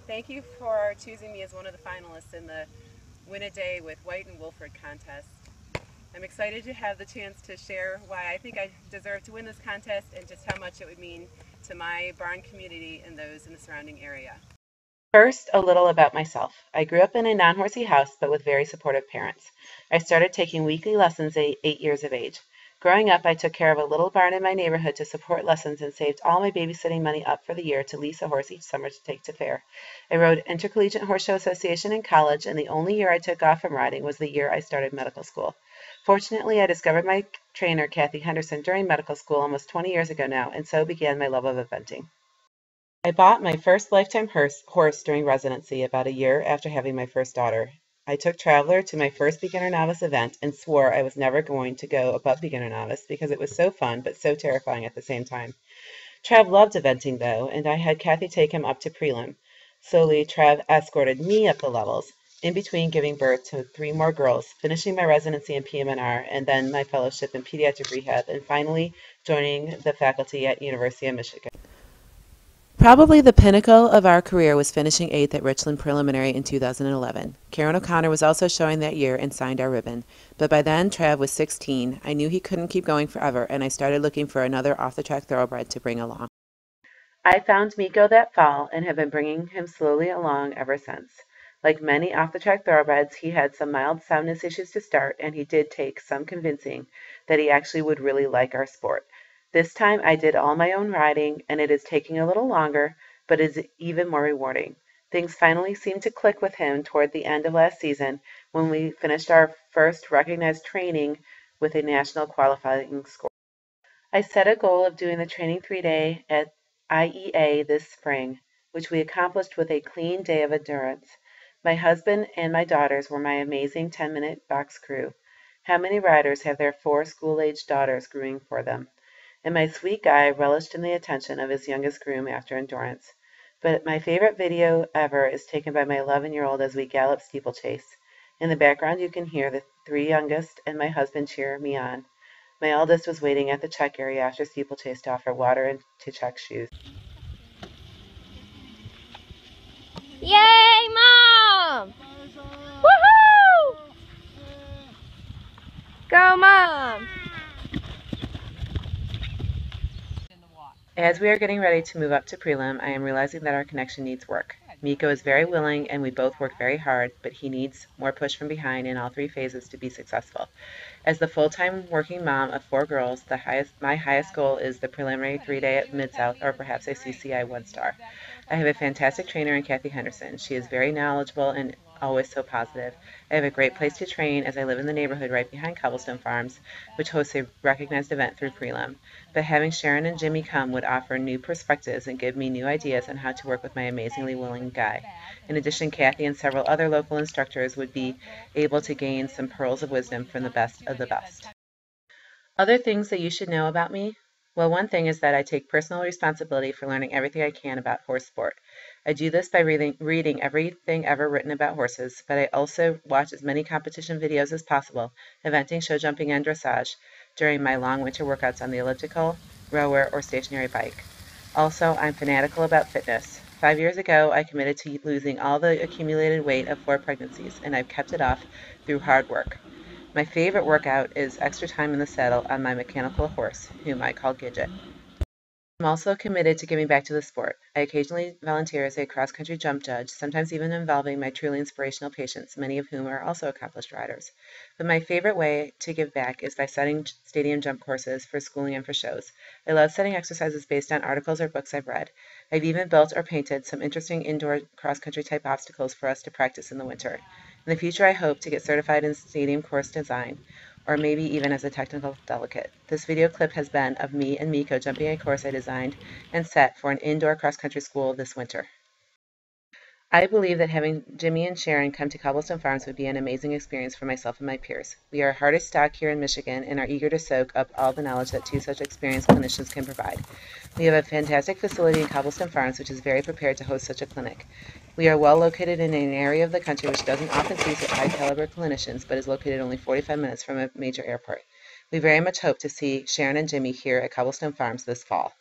Thank you for choosing me as one of the finalists in the Win a Day with White and Wolford contest. I'm excited to have the chance to share why I think I deserve to win this contest and just how much it would mean to my barn community and those in the surrounding area. First, a little about myself. I grew up in a non-horsey house, but with very supportive parents. I started taking weekly lessons at 8 years of age. Growing up, I took care of a little barn in my neighborhood to support lessons and saved all my babysitting money up for the year to lease a horse each summer to take to fair. I rode Intercollegiate Horse Show Association in college, and the only year I took off from riding was the year I started medical school. Fortunately, I discovered my trainer, Kathy Henderson, during medical school almost 20 years ago now, and so began my love of eventing. I bought my first lifetime horse during residency about a year after having my first daughter. I took Traveler to my first beginner novice event and swore I was never going to go above beginner novice because it was so fun but so terrifying at the same time. Trav loved eventing though, and I had Kathy take him up to prelim. Slowly, Trav escorted me up the levels, in between giving birth to 3 more girls, finishing my residency in PM&R and then my fellowship in pediatric rehab, and finally joining the faculty at University of Michigan. Probably the pinnacle of our career was finishing 8th at Richland Preliminary in 2011. Karen O'Connor was also showing that year and signed our ribbon. But by then, Trav was 16. I knew he couldn't keep going forever, and I started looking for another off-the-track thoroughbred to bring along. I found Miko that fall and have been bringing him slowly along ever since. Like many off-the-track thoroughbreds, he had some mild soundness issues to start, and he did take some convincing that he actually would really like our sport. This time I did all my own riding, and it is taking a little longer, but is even more rewarding. Things finally seemed to click with him toward the end of last season when we finished our first recognized training with a national qualifying score. I set a goal of doing the training 3-day at IEA this spring, which we accomplished with a clean day of endurance. My husband and my daughters were my amazing 10-minute box crew. How many riders have their 4 school-aged daughters grooming for them? And my sweet guy relished in the attention of his youngest groom after endurance. But my favorite video ever is taken by my 11-year-old as we gallop steeplechase. In the background you can hear the 3 youngest and my husband cheer me on. My eldest was waiting at the check area after steeplechase to offer water and to check shoes. Yay, Mom! Woohoo! Go, Mom! As we are getting ready to move up to prelim, I am realizing that our connection needs work. Miko is very willing and we both work very hard, but he needs more push from behind in all 3 phases to be successful. As the full-time working mom of 4 girls, my highest goal is the preliminary 3-day at Mid-South or perhaps a CCI 1-star. I have a fantastic trainer in Kathy Henderson. She is very knowledgeable and always so positive. I have a great place to train as I live in the neighborhood right behind Cobblestone Farms, which hosts a recognized event through prelim. But having Sharon and Jimmy come would offer new perspectives and give me new ideas on how to work with my amazingly willing guy. In addition, Kathy and several other local instructors would be able to gain some pearls of wisdom from the best of the best. Other things that you should know about me? Well, one thing is that I take personal responsibility for learning everything I can about horse sport. I do this by reading everything ever written about horses, but I also watch as many competition videos as possible, eventing, show jumping, and dressage during my long winter workouts on the elliptical, rower, or stationary bike. Also, I'm fanatical about fitness. 5 years ago, I committed to losing all the accumulated weight of 4 pregnancies, and I've kept it off through hard work. My favorite workout is extra time in the saddle on my mechanical horse, whom I call Gidget. I'm also committed to giving back to the sport. I occasionally volunteer as a cross-country jump judge, sometimes even involving my truly inspirational patients, many of whom are also accomplished riders. But my favorite way to give back is by setting stadium jump courses for schooling and for shows. I love setting exercises based on articles or books I've read. I've even built or painted some interesting indoor cross-country type obstacles for us to practice in the winter. In the future, I hope to get certified in stadium course design, or maybe even as a technical delegate. This video clip has been of me and Miko jumping a course I designed and set for an indoor cross-country school this winter. I believe that having Jimmy and Sharon come to Cobblestone Farms would be an amazing experience for myself and my peers. We are hard as stock here in Michigan and are eager to soak up all the knowledge that 2 such experienced clinicians can provide. We have a fantastic facility in Cobblestone Farms which is very prepared to host such a clinic. We are well located in an area of the country which doesn't often see such high-caliber clinicians but is located only 45 minutes from a major airport. We very much hope to see Sharon and Jimmy here at Cobblestone Farms this fall.